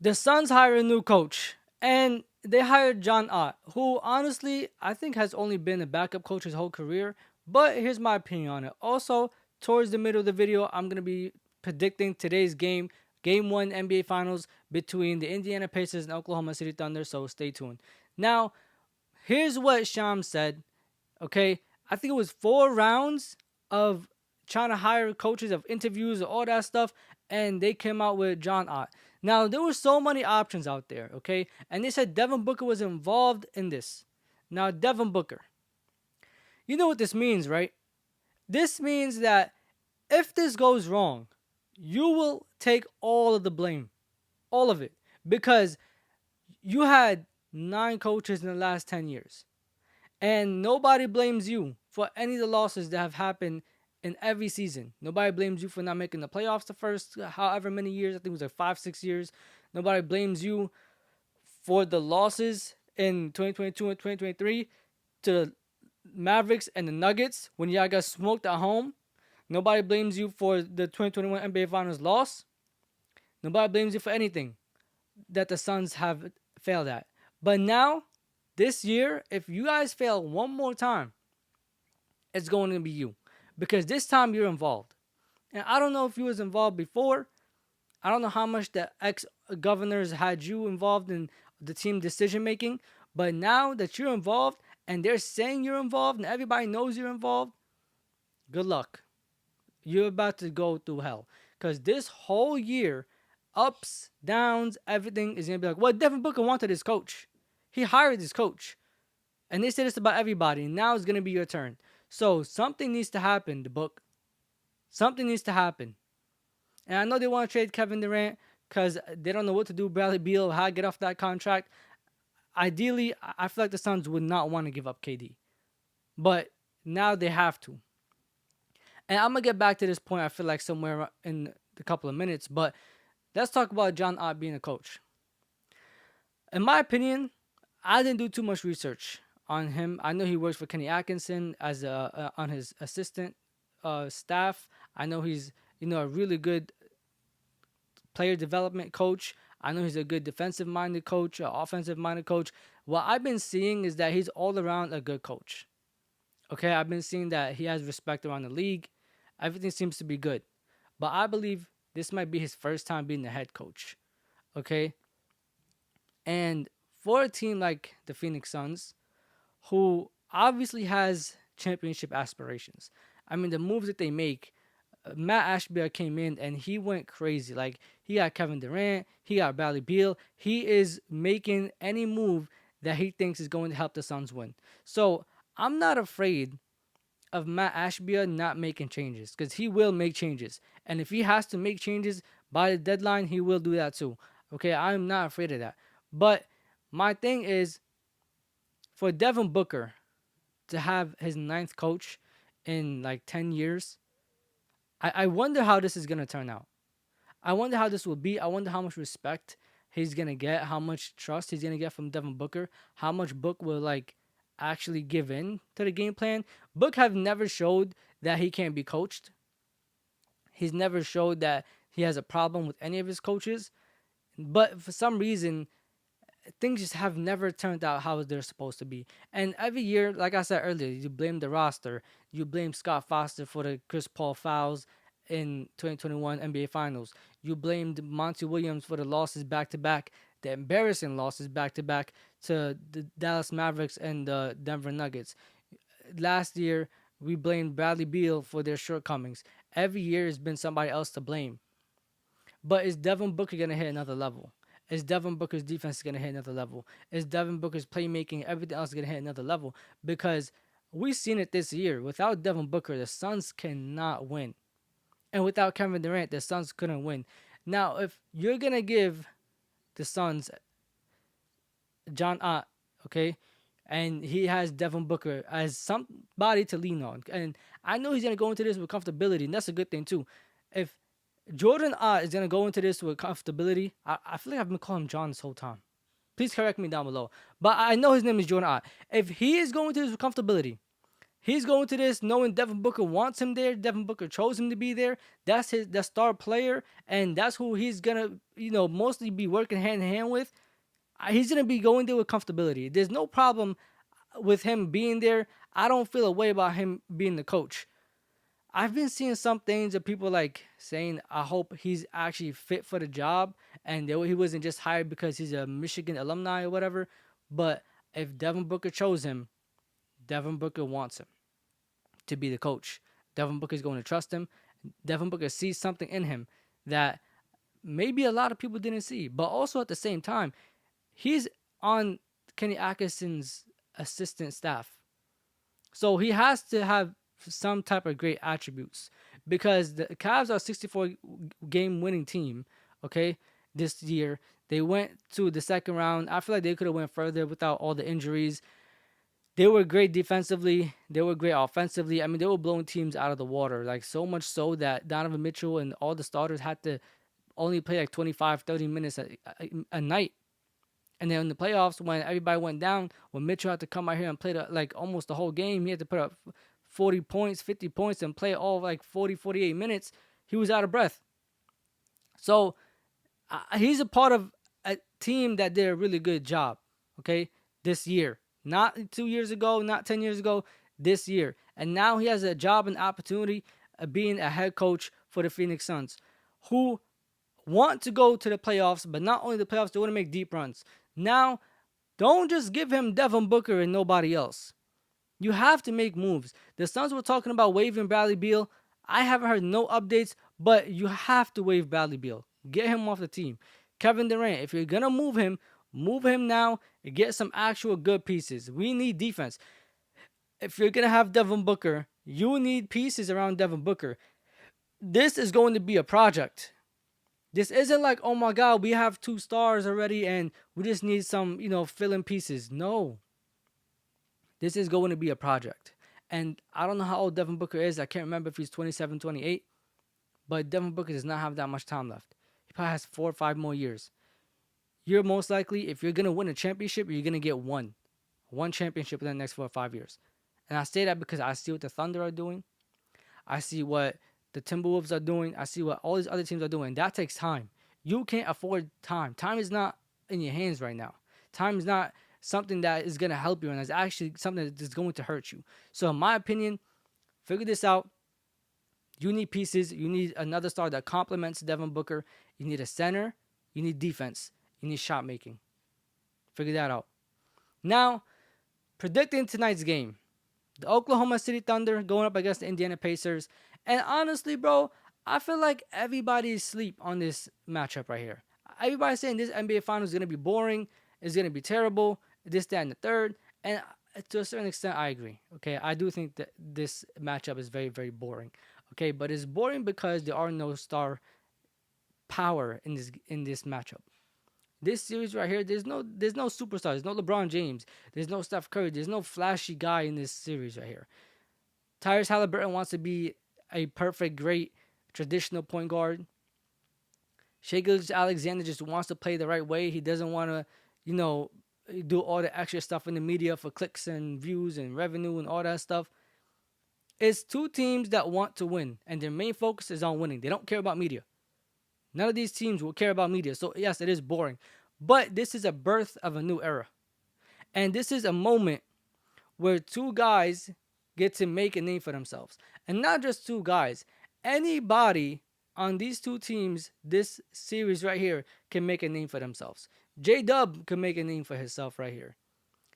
The Suns hire a new coach, and they hired John Ott, who honestly I think has only been a backup coach his whole career. But here's my opinion on it. Also, towards the middle of the video, I'm gonna be predicting today's game, Game One NBA Finals between the Indiana Pacers and Oklahoma City Thunder. So stay tuned. Now, here's what Sham said. Okay, I think it was 4 rounds of trying to hire coaches, of interviews, all that stuff, and they came out with John Ott. Now there were so many options out there, okay, and they said Devin Booker was involved in this. Now Devin Booker, you know what this means, right? This means that if this goes wrong, you will take all of the blame, all of it, because you had 9 coaches in the last 10 years. And nobody blames you for any of the losses that have happened in every season. Nobody blames you for not making the playoffs the first however many years. I think it was like 5, 6 years. Nobody blames you for the losses in 2022 and 2023 to Mavericks and the Nuggets when y'all got smoked at home. Nobody blames you for the 2021 NBA Finals loss. Nobody blames you for anything that the Suns have failed at. But now, this year, if you guys fail one more time, it's going to be you. Because this time you're involved. And I don't know if you was involved before. I don't know how much the ex-governors had you involved in the team decision making. But now that you're involved and they're saying you're involved and everybody knows you're involved, good luck. You're about to go through hell. Because this whole year, ups, downs, everything is going to be like, well, Devin Booker wanted his coach. He hired his coach. And they say this about everybody. Now it's going to be your turn. So something needs to happen, the book. Something needs to happen. And I know they want to trade Kevin Durant because they don't know what to do. Bradley Beal, how to get off that contract. Ideally, I feel like the Suns would not want to give up KD. But now they have to. And I'm going to get back to this point, I feel like, somewhere in a couple of minutes. But let's talk about John Ott being a coach. In my opinion, I didn't do too much research on him. I know he works for Kenny Atkinson as on his assistant staff. I know he's a really good player development coach. I know he's a good defensive minded coach, offensive minded coach. What I've been seeing is that he's all around a good coach. Okay, I've been seeing that he has respect around the league. Everything seems to be good. But I believe this might be his first time being the head coach. Okay? And for a team like the Phoenix Suns, who obviously has championship aspirations, I mean, the moves that they make, Matt Ashby came in and he went crazy. Like, he got Kevin Durant, he got Bradley Beal. He is making any move that he thinks is going to help the Suns win. So I'm not afraid of Matt Ashby not making changes, because he will make changes. And if he has to make changes by the deadline, he will do that too. Okay, I'm not afraid of that. But my thing is, for Devin Booker to have his ninth coach in like 10 years, I wonder how this is going to turn out. I wonder how this will be. I wonder how much respect he's going to get, how much trust he's going to get from Devin Booker, how much Book will like actually give in to the game plan. Book have never showed that he can't be coached. He's never showed that he has a problem with any of his coaches. But for some reason, things just have never turned out how they're supposed to be. And every year, like I said earlier, you blame the roster. You blame Scott Foster for the Chris Paul fouls in 2021 NBA Finals. You blamed Monty Williams for the losses back-to-back, the embarrassing losses back-to-back to the Dallas Mavericks and the Denver Nuggets. Last year, we blamed Bradley Beal for their shortcomings. Every year has been somebody else to blame. But is Devin Booker going to hit another level? Is Devin Booker's defense going to hit another level? Is Devin Booker's playmaking, everything else going to hit another level? Because we've seen it this year. Without Devin Booker, the Suns cannot win. And without Kevin Durant, the Suns couldn't win. Now, if you're going to give the Suns John Ott, okay, and he has Devin Booker as somebody to lean on, and I know he's going to go into this with comfortability, and that's a good thing too. If Jordan Ott is going to go into this with comfortability, I feel like I've been calling him John this whole time. Please correct me down below. But I know his name is Jordan Ott. If he is going to this with comfortability, He's going to this knowing Devin Booker wants him there. Devin Booker chose him to be there. That's the star player, and that's who he's gonna mostly be working hand in hand with. He's gonna be going there with comfortability. There's no problem with him being there. I don't feel a way about him being the coach. I've been seeing some things of people like saying, I hope he's actually fit for the job and that he wasn't just hired because he's a Michigan alumni or whatever. But if Devin Booker chose him, Devin Booker wants him to be the coach. Devin Booker is going to trust him. Devin Booker sees something in him that maybe a lot of people didn't see. But also at the same time, he's on Kenny Atkinson's assistant staff. So he has to have some type of great attributes because the Cavs are a 64 game winning team, okay, this year. They went to the second round. I feel like they could have went further without all the injuries. They were great defensively. They were great offensively. I mean, they were blowing teams out of the water, like so much so that Donovan Mitchell and all the starters had to only play like 25, 30 minutes a night. And then in the playoffs, when everybody went down, when Mitchell had to come out here and play like almost the whole game, he had to put up 40 points, 50 points, and play all like 40, 48 minutes. He was out of breath. So he's a part of a team that did a really good job, okay, this year. Not 2 years ago, not 10 years ago, this year. And now he has a job and opportunity of being a head coach for the Phoenix Suns, who want to go to the playoffs, but not only the playoffs, they want to make deep runs. Now, don't just give him Devin Booker and nobody else. You have to make moves. The Suns were talking about waiving Bradley Beal. I haven't heard no updates, but you have to waive Bradley Beal. Get him off the team. Kevin Durant, if you're going to move him now and get some actual good pieces. We need defense. If you're going to have Devin Booker, you need pieces around Devin Booker. This is going to be a project. This isn't like, oh my God, we have 2 stars already and we just need some, fill-in pieces. No. This is going to be a project. And I don't know how old Devin Booker is. I can't remember if he's 27, 28. But Devin Booker does not have that much time left. He probably has 4 or 5 more years. You're most likely, if you're going to win a championship, you're going to get one championship in the next 4 or 5 years. And I say that because I see what the Thunder are doing. I see what the Timberwolves are doing. I see what all these other teams are doing. That takes time. You can't afford time. Time is not in your hands right now. Time is not something that is going to help you, and it's actually something that is going to hurt you. So in my opinion, figure this out. You need pieces. You need another star that complements Devin Booker. You need a center. You need defense. You need shot making. Figure that out. Now, predicting tonight's game. The Oklahoma City Thunder going up against the Indiana Pacers. And honestly, bro, I feel like everybody's asleep on this matchup right here. Everybody's saying this NBA Finals is going to be boring. It's going to be terrible. This, that, and the third. And to a certain extent, I agree. Okay, I do think that this matchup is very, very boring. Okay, but it's boring because there are no star power in this matchup. This series right here, there's no superstars. There's no LeBron James. There's no Steph Curry. There's no flashy guy in this series right here. Tyrese Halliburton wants to be a perfect, great, traditional point guard. Shai Gilgeous-Alexander just wants to play the right way. He doesn't want to, do all the extra stuff in the media for clicks and views and revenue and all that stuff. It's 2 teams that want to win, and their main focus is on winning. They don't care about media. None of these teams will care about media. So, yes, it is boring. But this is a birth of a new era. And this is a moment where 2 guys get to make a name for themselves. And not just 2 guys. Anybody on these 2 teams, this series right here, can make a name for themselves. J-Dub can make a name for himself right here.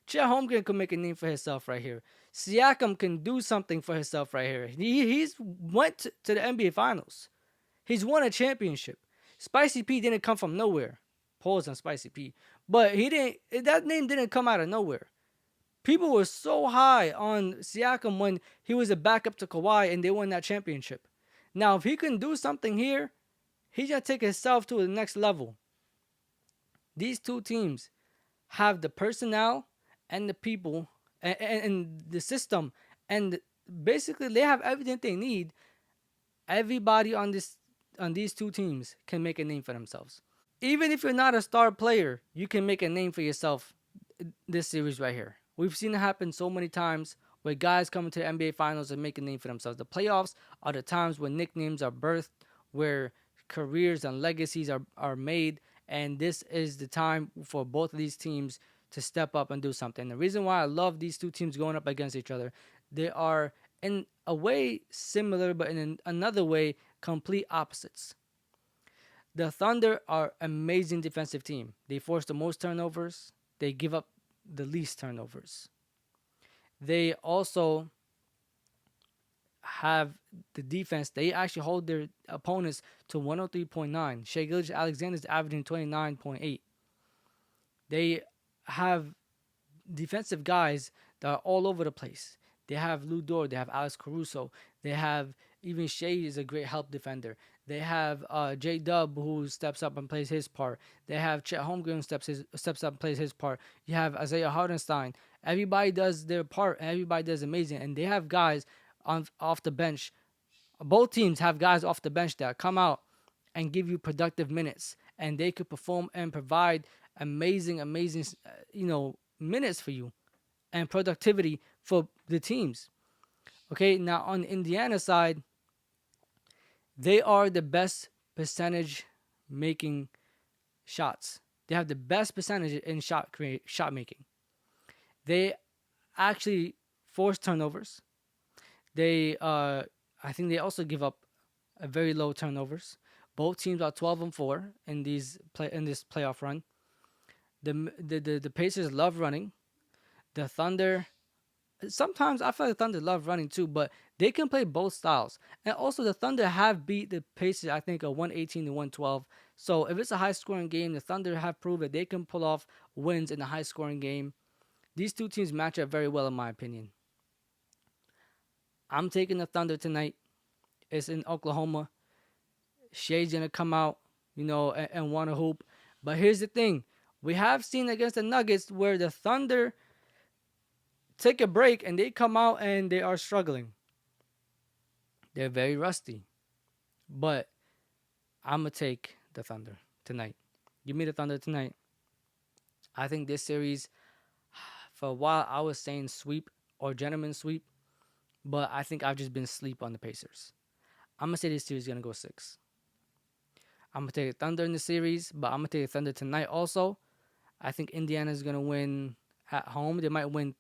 Chet Holmgren can make a name for himself right here. Siakam can do something for himself right here. He's went to the NBA Finals. He's won a championship. Spicy P didn't come from nowhere. Pause on Spicy P. But that name didn't come out of nowhere. People were so high on Siakam when he was a backup to Kawhi and they won that championship. Now, if he can do something here, he's going to take himself to the next level. These 2 teams have the personnel and the people and the system. And basically, they have everything they need. Everybody on these 2 teams can make a name for themselves. Even if you're not a star player, you can make a name for yourself this series right here. We've seen it happen so many times where guys come into the NBA Finals and make a name for themselves. The playoffs are the times when nicknames are birthed, where careers and legacies are made, and this is the time for both of these teams to step up and do something. The reason why I love these two teams going up against each other, they are in a way similar, but in another way, complete opposites. The Thunder are amazing defensive team. They force the most turnovers. They give up the least turnovers. They also have the defense. They actually hold their opponents to 103.9. Gilgeous-Alexander is averaging 29.8. They have defensive guys that are all over the place. They have Lou Dort. They have Alex Caruso. They have even Shea is a great help defender. They have J Dub who steps up and plays his part. They have Chet Holmgren steps up and plays his part. You have Isaiah Hardenstein. Everybody does their part and everybody does amazing. And they have guys off the bench. Both teams have guys off the bench that come out and give you productive minutes, and they could perform and provide amazing, minutes for you and productivity for the teams. Okay, now on the Indiana side, they are the best percentage making shots. They have the best percentage in shot making. They actually force turnovers. I think they also give up a very low turnovers. Both teams are 12-4 in this playoff run. The Pacers love running. The Thunder, sometimes I feel like the Thunder love running too, but they can play both styles. And also the Thunder have beat the Pacers, I think, 118-112. So if it's a high scoring game, the Thunder have proved that they can pull off wins in a high scoring game. These two teams match up very well in my opinion. I'm taking the Thunder tonight. It's in Oklahoma. Shea's going to come out, and want to hoop. But here's the thing. We have seen against the Nuggets where the Thunder take a break and they come out and they are struggling. They're very rusty. But I'm going to take the Thunder tonight. Give me the Thunder tonight. I think this series, for a while, I was saying sweep or gentleman sweep. But I think I've just been asleep on the Pacers. I'm going to say this series is going to go 6. I'm going to take the Thunder in the series, but I'm going to take the Thunder tonight also. I think Indiana's going to win at home. They might win.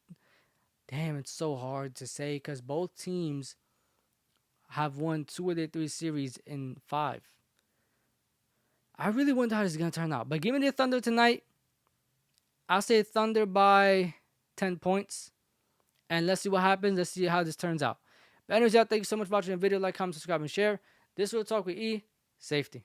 Damn, it's so hard to say because both teams have won 2 of their 3 series in 5. I really wonder how this is going to turn out. But give me the Thunder tonight. I'll say Thunder by 10 points. And let's see what happens. Let's see how this turns out. But anyways, y'all, thank you so much for watching the video. Like, comment, subscribe, and share. This will Talk with E. Safety.